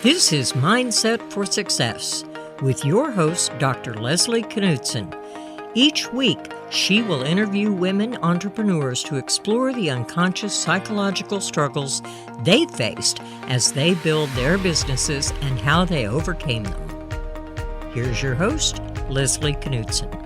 This is Mindset for Success with your host, Dr. Leslie Knutson. Each week, she will interview women entrepreneurs to explore the unconscious psychological struggles they faced as they build their businesses and how they overcame them. Here's your host, Leslie Knutson.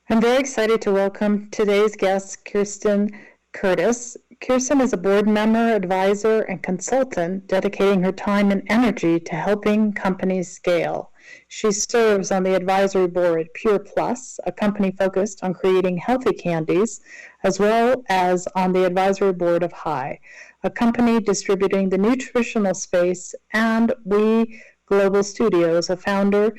I'm very excited to welcome today's guest, Kirsten Curtis. Kirsten is a board member, advisor, and consultant dedicating her time and energy to helping companies scale. She serves on the advisory board at Pure Plus, a company focused on creating healthy candies, as well as on the advisory board of High, a company distributing the nutritional space, and We Global Studios, a foundry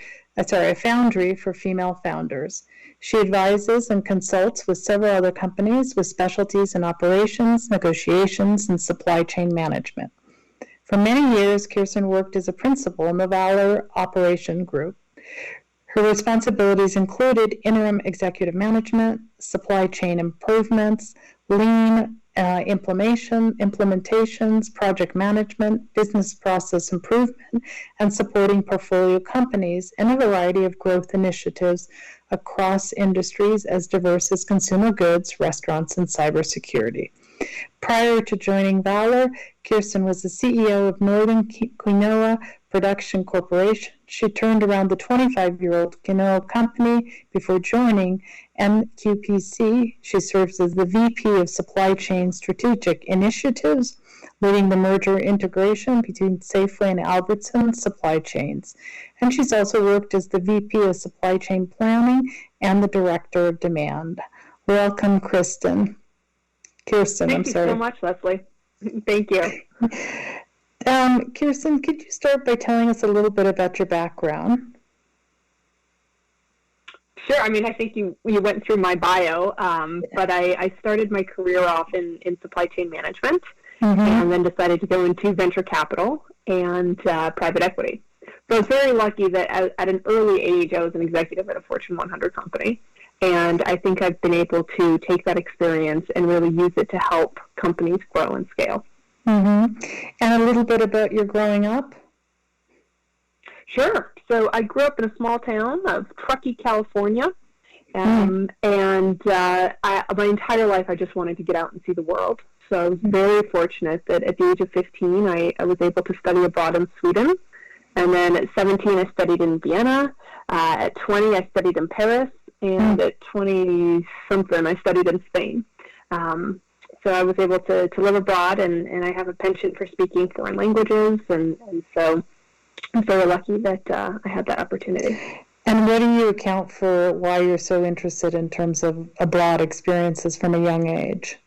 for female founders. She advises and consults with several other companies with specialties in operations, negotiations, and supply chain management. For many years, Kirsten worked as a principal in the Valor Operation Group. Her responsibilities included interim executive management, supply chain improvements, lean implementations, project management, business process improvement, and supporting portfolio companies in a variety of growth initiatives across industries as diverse as consumer goods, restaurants, and cybersecurity. Prior to joining Valor, Kirsten was the CEO of Northern Quinoa Production Corporation. She turned around the 25-year-old quinoa company before joining NQPC. She serves as the VP of Supply Chain Strategic Initiatives, leading the merger integration between Safeway and Albertsons supply chains. And she's also worked as the VP of Supply Chain Planning and the Director of Demand. Welcome, Kirsten. Thank you so much, Leslie. Thank you. Kirsten, could you start by telling us a little bit about your background? Sure. I mean, I think you went through my bio, but I started my career off in supply chain management, and then decided to go into venture capital and private equity. So I was very lucky that at an early age, I was an executive at a Fortune 100 company. And I think I've been able to take that experience and really use it to help companies grow and scale. And a little bit about your growing up? Sure. So I grew up in a small town of Truckee, California. And my entire life, I just wanted to get out and see the world. So I was very fortunate that at the age of 15, I was able to study abroad in Sweden. And then at 17, I studied in Vienna. At 20, I studied in Paris. And at 20-something, I studied in Spain. So I was able to live abroad, and I have a penchant for speaking foreign languages, and so I'm very lucky that I had that opportunity. And what do you account for why you're so interested in terms of abroad experiences from a young age?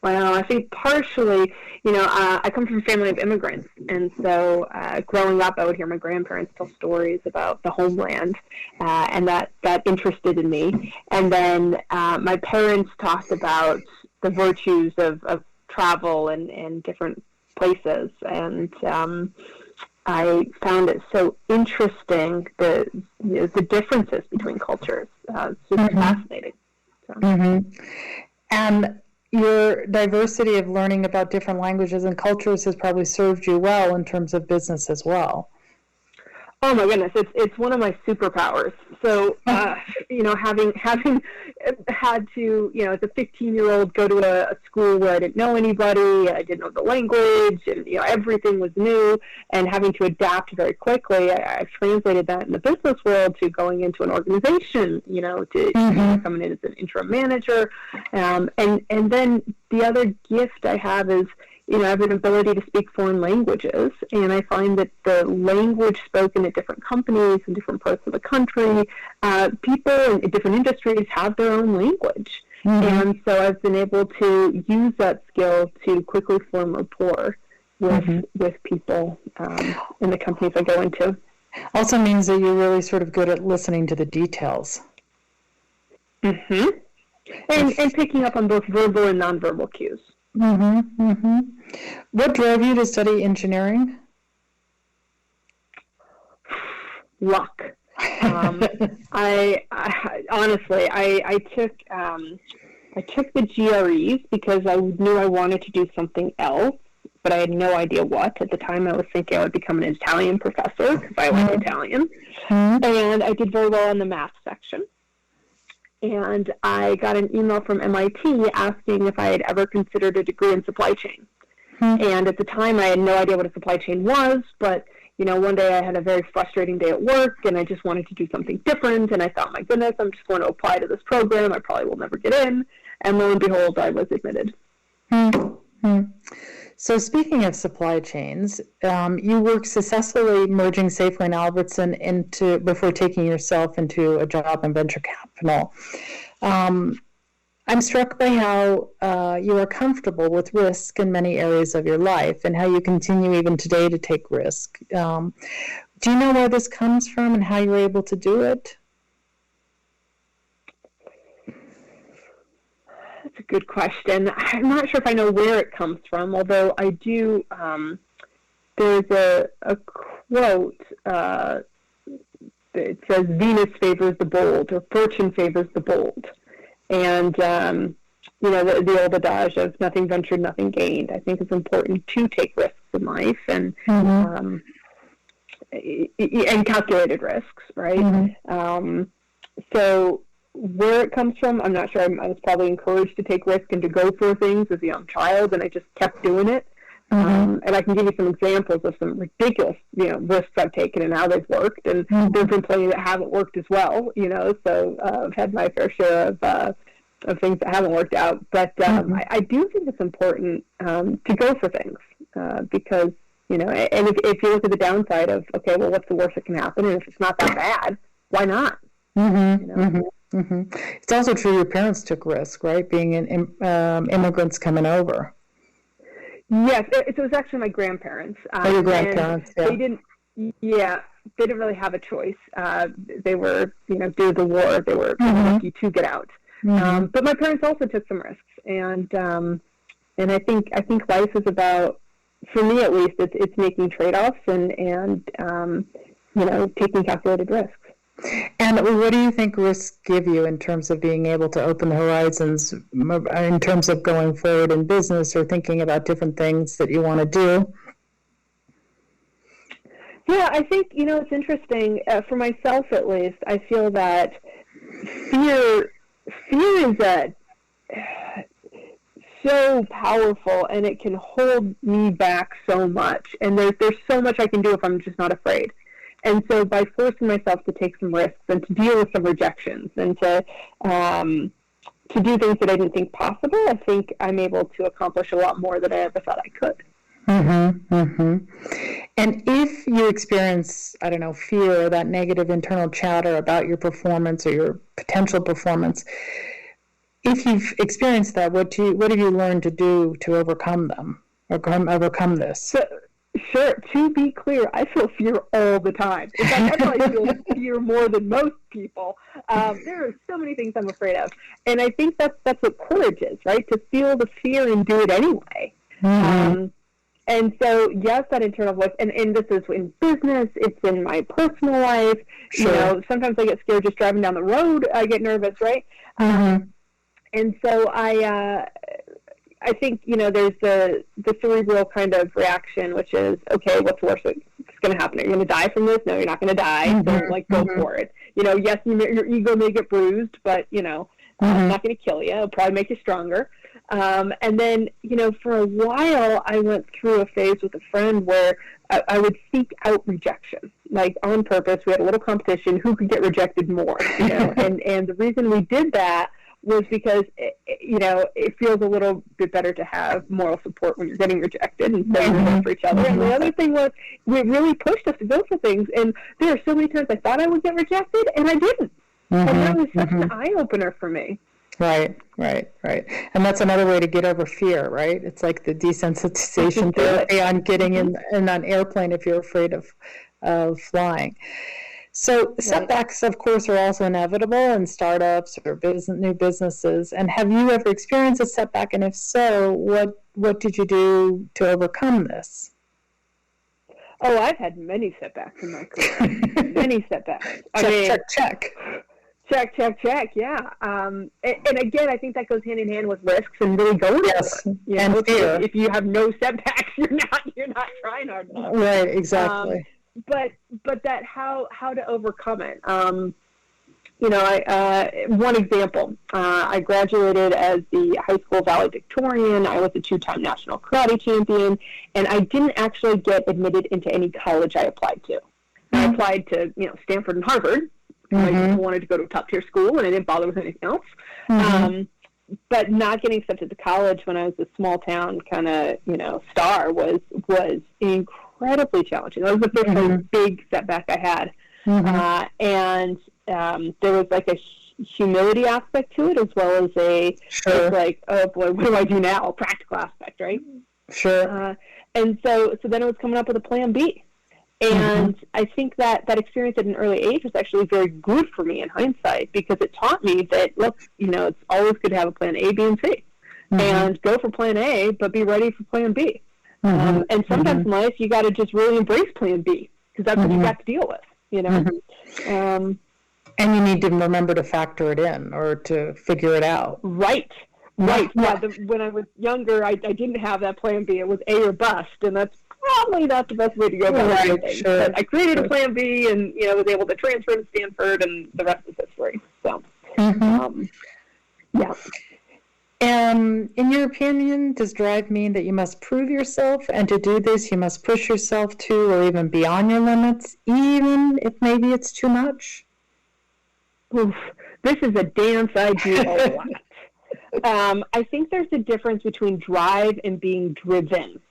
Well, I think partially, I come from a family of immigrants, and so growing up, I would hear my grandparents tell stories about the homeland, and that interested in me. And then my parents talked about the virtues of travel and different places, and I found it so interesting, the differences between cultures. Super fascinating. So. And your diversity of learning about different languages and cultures has probably served you well in terms of business as well. Oh my goodness, it's one of my superpowers. So, having had to, as a 15-year-old, go to a school where I didn't know anybody, I didn't know the language, and everything was new, and having to adapt very quickly, I translated that in the business world to going into an organization, to coming in as an interim manager, and then the other gift I have is, I have an ability to speak foreign languages, and I find that the language spoken at different companies in different parts of the country, people in different industries have their own language. And so I've been able to use that skill to quickly form rapport with people in the companies I go into. Also means that you're really sort of good at listening to the details. And picking up on both verbal and nonverbal cues. What drove you to study engineering? Luck. I honestly took I took the GREs because I knew I wanted to do something else, but I had no idea what. At the time, I was thinking I would become an Italian professor because I like Italian. And I did very well in the math section. And I got an email from MIT asking if I had ever considered a degree in supply chain. And at the time, I had no idea what a supply chain was, but one day I had a very frustrating day at work, and I just wanted to do something different, and I thought, my goodness, I'm just going to apply to this program. I probably will never get in. And lo and behold, I was admitted. So speaking of supply chains, you worked successfully merging Safeway and Albertson before taking yourself into a job in venture capital. I'm struck by how you are comfortable with risk in many areas of your life and how you continue even today to take risk. Do you know where this comes from and how you're able to do it? That's a good question. I'm not sure if I know where it comes from, although I do. There's a quote that says, Venus favors the bold, or fortune favors the bold. And, the old adage of nothing ventured, nothing gained, I think is important to take risks in life and calculated risks, right? So where it comes from, I'm not sure. I was probably encouraged to take risks and to go for things as a young child, and I just kept doing it. And I can give you some examples of some ridiculous, risks I've taken and how they've worked. And there's been plenty that haven't worked as well, so I've had my fair share of things that haven't worked out. But I do think it's important to go for things because, and if you look at the downside of, okay, well, what's the worst that can happen? And if it's not that bad, why not? It's also true your parents took risk, right? Being immigrants coming over. Yes, it was actually my grandparents. Your grandparents, yeah. They didn't really have a choice. They were, due to the war, they were lucky to get out. But my parents also took some risks, and I think life is about, for me at least, it's making trade-offs and taking calculated risks. And what do you think risks give you in terms of being able to open the horizons, in terms of going forward in business or thinking about different things that you want to do? Yeah, I think, it's interesting. For myself, at least, I feel that fear is so powerful, and it can hold me back so much. And there's so much I can do if I'm just not afraid. And so by forcing myself to take some risks and to deal with some rejections and to do things that I didn't think possible, I think I'm able to accomplish a lot more than I ever thought I could. And if you experience, fear or that negative internal chatter about your performance or your potential performance, if you've experienced that, what have you learned to do to overcome them or overcome this? Sure. To be clear, I feel fear all the time. In fact, I probably feel fear more than most people. There are so many things I'm afraid of. And I think that's what courage is, right? To feel the fear and do it anyway. And so, yes, that internal voice, and this is in business, it's in my personal life. Sure. Sometimes I get scared just driving down the road. I get nervous, right? And so I think, there's the cerebral kind of reaction, which is, okay, what's the worst that's going to happen? Are you going to die from this? No, you're not going to die. So, go for it. Yes, your ego may get bruised, but, it's not going to kill you. It'll probably make you stronger. And then, for a while, I went through a phase with a friend where I would seek out rejection, like on purpose. We had a little competition, who could get rejected more, and the reason we did that was because, it feels a little bit better to have moral support when you're getting rejected and so you're there for each other. And the other thing was, it really pushed us to go for things. And there are so many times I thought I would get rejected, and I didn't. And that was such an eye-opener for me. Right. And that's another way to get over fear, right? It's like the desensitization therapy on getting in an airplane if you're afraid of flying. So setbacks, of course, are also inevitable in startups or new businesses. And have you ever experienced a setback? And if so, what did you do to overcome this? Oh, I've had many setbacks in my career. Many setbacks. Check. Check. Yeah. And again, I think that goes hand in hand with risks and really going Yes, for it. and fear. If you have no setbacks, you're not trying hard enough. Right, exactly. But that how to overcome it. One example, I graduated as the high school valedictorian. I was a 2-time national karate champion, and I didn't actually get admitted into any college I applied to. I applied to, Stanford and Harvard. I wanted to go to a top-tier school, and I didn't bother with anything else. But not getting accepted to college when I was a small-town kind of, star was incredibly challenging. That was the first big setback I had. And there was like a humility aspect to it, as well as it's like, oh boy, what do I do now? A practical aspect, right? Sure. And so then it was coming up with a plan B. And I think that experience at an early age was actually very good for me in hindsight, because it taught me that, look, it's always good to have a plan A, B, and C. And go for plan A, but be ready for plan B. And sometimes in life, you got to just really embrace plan B, because that's what you got to deal with, and you need to remember to factor it in or to figure it out. Right. Yeah, when I was younger, I didn't have that plan B. It was A or bust, and that's probably not the best way to go about it. But I created a plan B, and was able to transfer to Stanford, and the rest is history. So, yeah. In your opinion, does drive mean that you must prove yourself, and to do this, you must push yourself to or even beyond your limits, even if maybe it's too much? Oof, this is a dance I do a lot. I think there's a difference between drive and being driven.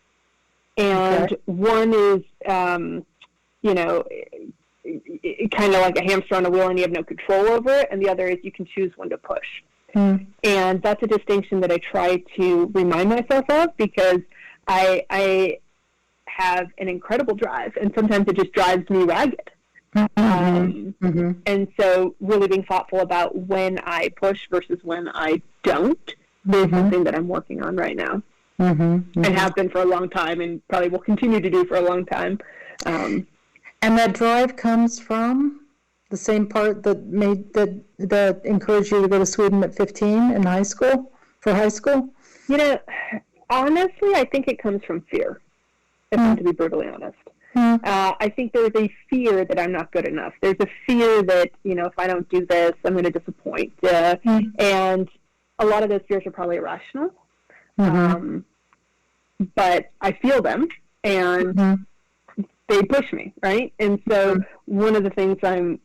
And one is, kind of like a hamster on a wheel and you have no control over it. And the other is you can choose when to push. And that's a distinction that I try to remind myself of, because I have an incredible drive, and sometimes it just drives me ragged. And so really being thoughtful about when I push versus when I don't is something that I'm working on right now. And have been for a long time, and probably will continue to do for a long time. And that drive comes from the same part that encouraged you to go to Sweden at 15 in high school, for high school? Honestly, I think it comes from fear, if I'm to be brutally honest. I think there's a fear that I'm not good enough. There's a fear that, if I don't do this, I'm going to disappoint. And a lot of those fears are probably irrational. But I feel them, and they push me, right? And so one of the things I'm,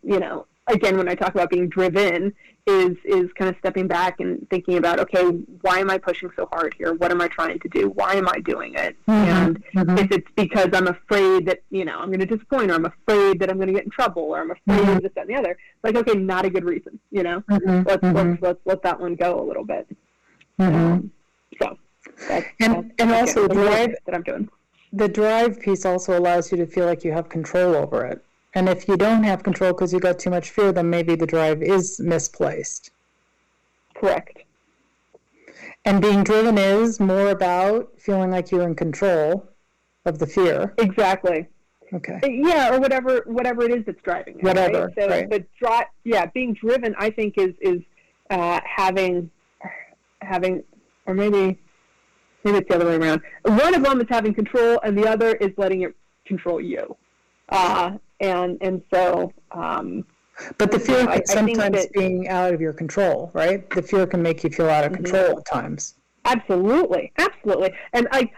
again, when I talk about being driven, is kind of stepping back and thinking about, okay, why am I pushing so hard here? What am I trying to do? Why am I doing it? And if it's because I'm afraid that, I'm going to disappoint, or I'm afraid that I'm going to get in trouble, or I'm afraid of this, that, and the other, it's like, okay, not a good reason, let's let that one go a little bit. So that's also the drive that I'm doing. The drive piece also allows you to feel like you have control over it. And if you don't have control because you got too much fear, then maybe the drive is misplaced. Correct. And being driven is more about feeling like you're in control of the fear. Exactly. Okay. Yeah, or whatever it is that's driving it. Whatever. Right? So right. But being driven, I think, is having, or maybe it's the other way around. One of them is having control, and the other is letting it control you. And so. But the fear can sometimes being out of your control, right? The fear can make you feel out of control at times. Absolutely. And I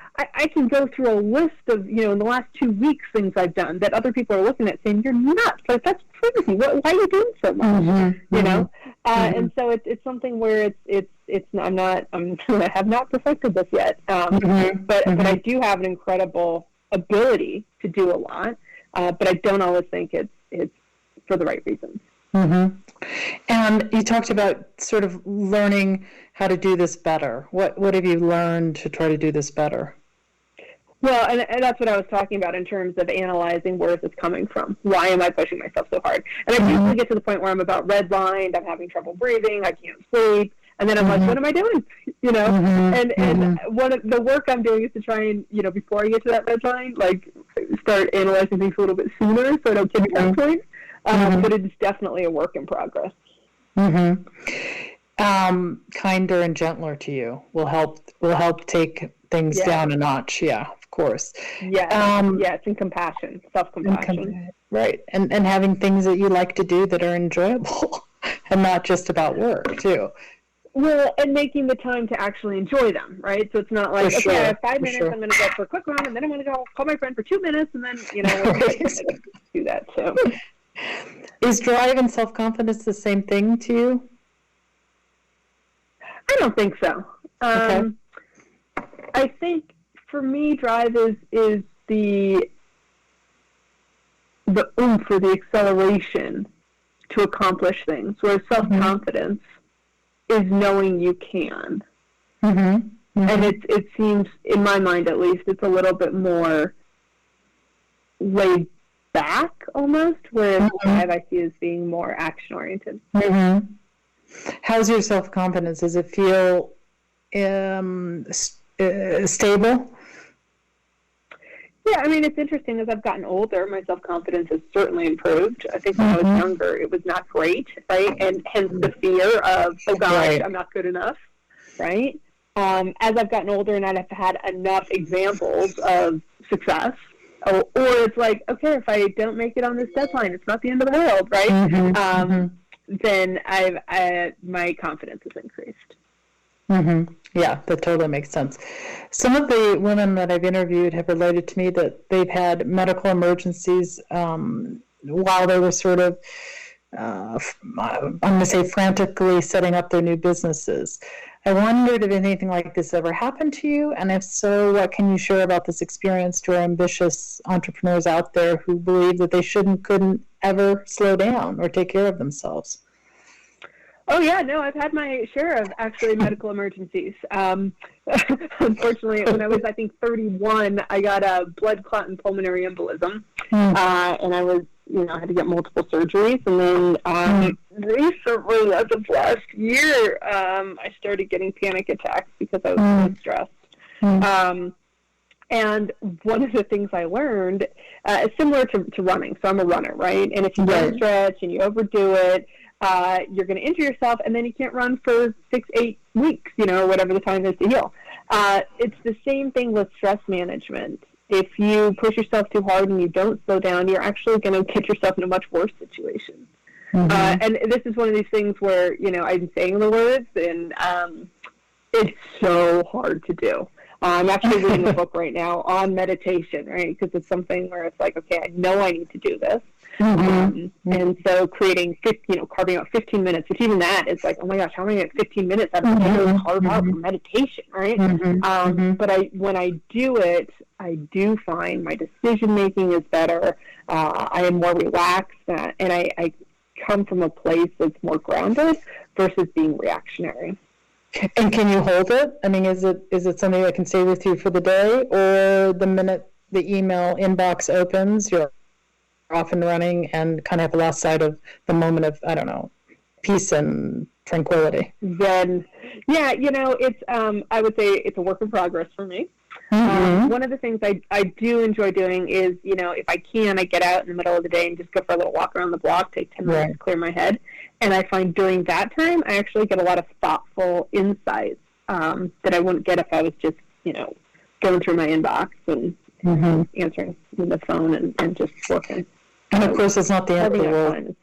can go through a list of, in the last 2 weeks, things I've done that other people are looking at saying, you're nuts. Like, that's crazy. Why are you doing so much? And so it's something where I have not perfected this yet. But I do have an incredible ability to do a lot. But I don't always think it's for the right reasons. And you talked about sort of learning how to do this better. What have you learned to try to do this better? Well, and that's what I was talking about in terms of analyzing where is this coming from. Why am I pushing myself so hard? And I usually get to the point where I'm about redlined, I'm having trouble breathing, I can't sleep, and then I'm like, what am I doing? And one of the work I'm doing is to try and, before I get to that red line, like start analyzing things a little bit sooner so I don't get to that point. But it's definitely a work in progress. Kinder and gentler to you will help take things down a notch. Yeah, of course. Yes, and compassion, self-compassion. Right, and having things that you like to do that are enjoyable and not just about work too. Well, and making the time to actually enjoy them, right? So it's not like, I have 5 minutes, I'm going to go for a quick run, and then I'm going to go call my friend for 2 minutes, and then, do that too. Is drive and self-confidence the same thing to you? I don't think so. I think for me, drive is the oomph or the acceleration to accomplish things, whereas self-confidence is knowing you can. And it seems, in my mind at least, it's a little bit more laid back almost, whereas drive I see as being more action-oriented. How's your self-confidence? Does it feel stable? Yeah, I mean, it's interesting. As I've gotten older, my self-confidence has certainly improved. I think when I was younger, it was not great, right? And hence the fear of, oh gosh, I'm not good enough, right? As I've gotten older and I've had enough examples of success, or it's like, okay, if I don't make it on this deadline, it's not the end of the world, right? Then my confidence has increased. Yeah, that totally makes sense. Some of the women that I've interviewed have related to me that they've had medical emergencies while they were sort of, I'm going to say, frantically setting up their new businesses. I wondered if anything like this ever happened to you, and if so, what can you share about this experience to our ambitious entrepreneurs out there who believe that they couldn't ever slow down or take care of themselves? Oh, yeah, no, I've had my share of actually medical emergencies. Unfortunately, when I was, I think, 31, I got a blood clot and pulmonary embolism, and I was, I had to get multiple surgeries. And then recently, as of last year, I started getting panic attacks because I was so stressed. And one of the things I learned is similar to running. So I'm a runner, right? And if you don't stretch and you overdo it, you're going to injure yourself, and then you can't run for 6-8 weeks, or whatever the time is to heal. It's the same thing with stress management. If you push yourself too hard and you don't slow down, you're actually going to get yourself in a much worse situation. And this is one of these things where, I'm saying the words, and it's so hard to do. I'm actually reading a book right now on meditation, right? Because it's something where it's like, okay, I know I need to do this. And so carving out 15 minutes, which even that is like, oh my gosh, how am I going to get 15 minutes out of the day to carve out for meditation, right? But when I do it, I do find my decision making is better. I am more relaxed, and I come from a place that's more grounded versus being reactionary. And can you hold it? I mean, is it something that can stay with you for the day, or the minute the email inbox opens, you're off and running and kind of have lost sight of the moment of, I don't know, peace and tranquility? Then, yeah, it's, I would say it's a work in progress for me. One of the things I do enjoy doing is, if I can, I get out in the middle of the day and just go for a little walk around the block, take 10 minutes to clear my head. And I find during that time, I actually get a lot of thoughtful insights that I wouldn't get if I was just, going through my inbox and answering the phone and just working. And of course, it's not the end of the world.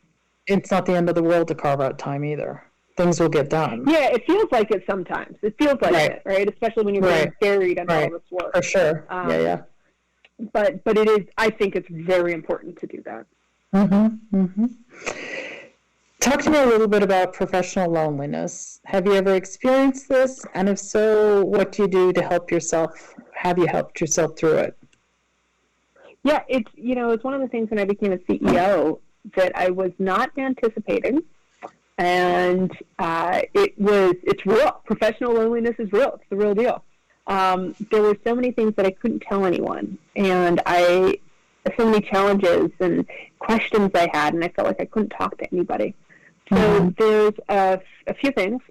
It's not the end of the world to carve out time either. Things will get done. Yeah, it feels like it sometimes. It feels like it, right? Especially when you're being buried in all this work. For sure. But it is. I think it's very important to do that. Talk to me a little bit about professional loneliness. Have you ever experienced this? And if so, what do you do to help yourself? Have you helped yourself through it? Yeah, it's one of the things when I became a CEO that I was not anticipating, and it's real. Professional loneliness is real. It's the real deal. There were so many things that I couldn't tell anyone, and so many challenges and questions I had, and I felt like I couldn't talk to anybody. So there's a few things.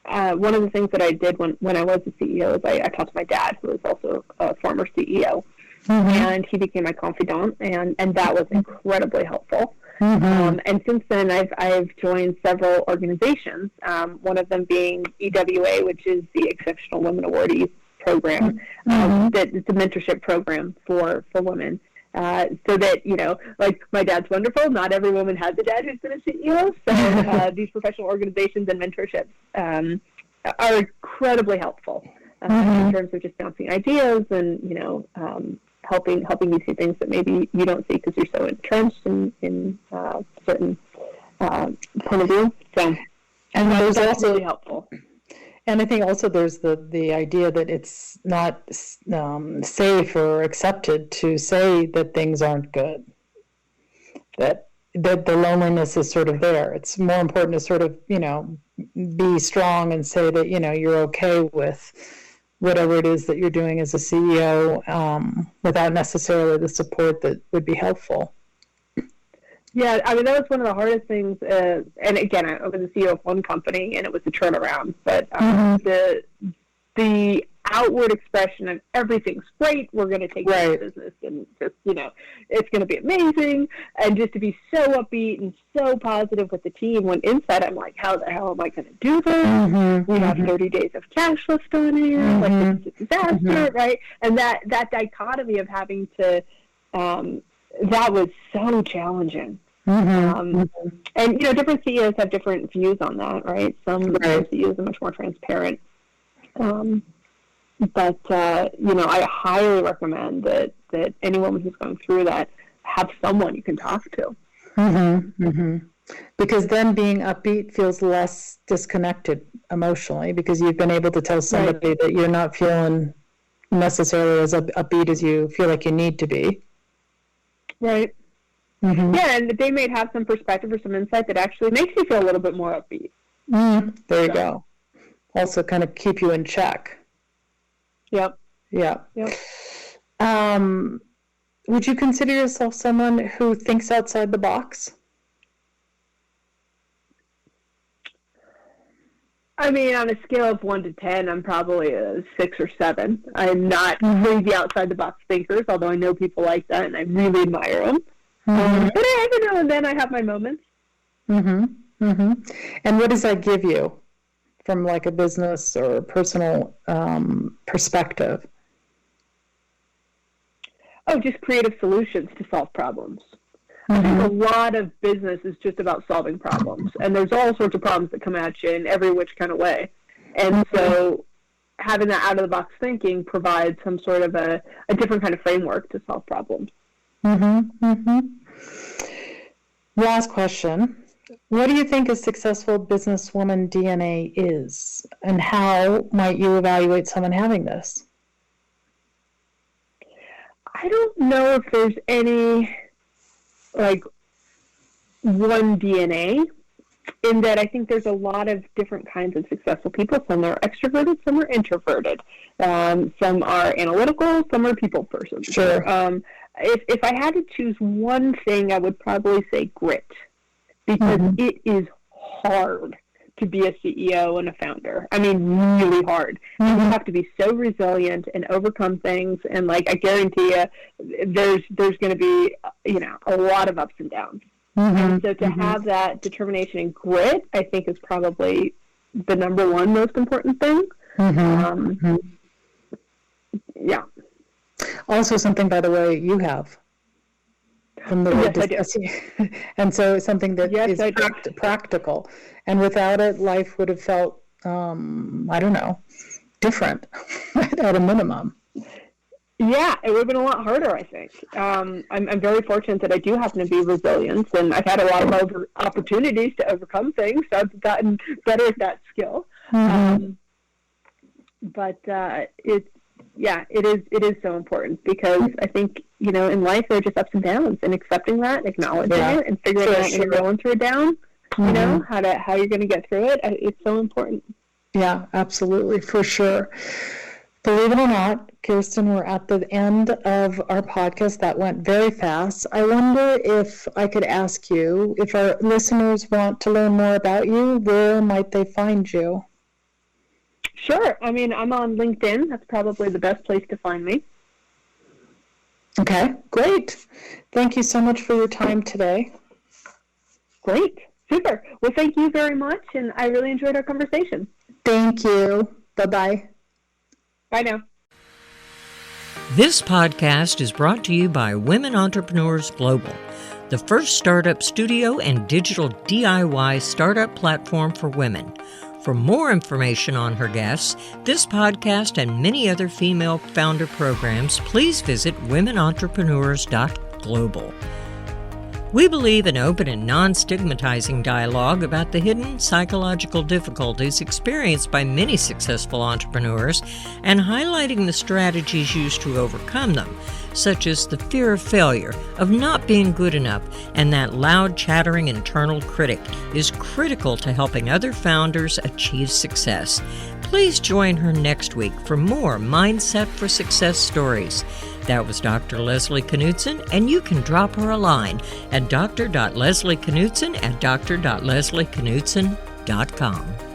One of the things that I did when I was a CEO is I talked to my dad, who was also a former CEO, and he became my confidant, and that was incredibly helpful. And since then, I've joined several organizations, one of them being EWA, which is the Exceptional Women Awardees program. That it's a mentorship program for women. So that, like my dad's wonderful, not every woman has a dad who's been a CEO. So these professional organizations and mentorships are incredibly helpful in terms of just bouncing ideas and, helping you see things that maybe you don't see because you're so entrenched in certain point of view. So, and there's that's also really helpful. And I think also there's the idea that it's not safe or accepted to say that things aren't good, that the loneliness is sort of there. It's more important to sort of, be strong and say that, you're okay with whatever it is that you're doing as a CEO without necessarily the support that would be helpful. Yeah, I mean, that was one of the hardest things. And again, I was the CEO of one company, and it was a turnaround. But the outward expression of everything's great, we're going to take this business, and just, it's going to be amazing. And just to be so upbeat and so positive with the team, when inside I'm like, how the hell am I going to do this? We have 30 days of cash left on here. Like, this is a disaster, right? And that dichotomy of having to... that was so challenging. And, different CEOs have different views on that, right? Some CEOs are much more transparent. But I highly recommend that any woman who's going through that have someone you can talk to. Because then being upbeat feels less disconnected emotionally, because you've been able to tell somebody that you're not feeling necessarily as upbeat as you feel like you need to be. Right. Yeah, and they may have some perspective or some insight that actually makes you feel a little bit more upbeat. There you go. Also kind of keep you in check. Yep. Would you consider yourself someone who thinks outside the box? I mean, on a scale of 1 to 10, I'm probably a 6 or 7. I'm not crazy outside the box thinkers, although I know people like that, and I really admire them. But every now and then I have my moments. And what does that give you from like a business or personal perspective? Oh, just creative solutions to solve problems. I think a lot of business is just about solving problems, and there's all sorts of problems that come at you in every which kind of way. And so having that out-of-the-box thinking provides some sort of a different kind of framework to solve problems. Last question. What do you think a successful businesswoman DNA is, and how might you evaluate someone having this? I don't know if there's any one DNA, in that I think there's a lot of different kinds of successful people. Some are extroverted, some are introverted, some are analytical, some are people persons. Sure. If I had to choose one thing, I would probably say grit, because it is hard to be a CEO and a founder. I mean, really hard. You have to be so resilient and overcome things, and I guarantee you, there's going to be a lot of ups and downs. And so to have that determination and grit, I think, is probably the number one most important thing. Yeah. Also, something, by the way, you have. From the Yes, I do. And so it's something that is practical. And without it, life would have felt, I don't know, different at a minimum. Yeah, it would have been a lot harder, I think. I'm very fortunate that I do happen to be resilient, and I've had a lot of opportunities to overcome things, so I've gotten better at that skill. But it is so important, because I think, in life there are just ups and downs, and accepting that, acknowledging it, and figuring out when you're going through a down, how you're going to get through it. It's so important. Yeah, absolutely, for sure. Believe it or not, Kirsten, we're at the end of our podcast. That went very fast. I wonder if I could ask you, if our listeners want to learn more about you, where might they find you? Sure. I mean, I'm on LinkedIn. That's probably the best place to find me. Okay, great. Thank you so much for your time today. Great. Super. Well, thank you very much, and I really enjoyed our conversation. Thank you. Bye-bye. Bye now. This podcast is brought to you by Women Entrepreneurs Global, the first startup studio and digital DIY startup platform for women. For more information on her guests, this podcast, and many other female founder programs, please visit womenentrepreneurs.global. We believe in open and non-stigmatizing dialogue about the hidden psychological difficulties experienced by many successful entrepreneurs and highlighting the strategies used to overcome them, such as the fear of failure, of not being good enough, and that loud, chattering internal critic is critical to helping other founders achieve success. Please join her next week for more Mindset for Success stories. That was Dr. Leslie Knutson, and you can drop her a line at dr.leslieKnutson@dr.leslieKnutson.com.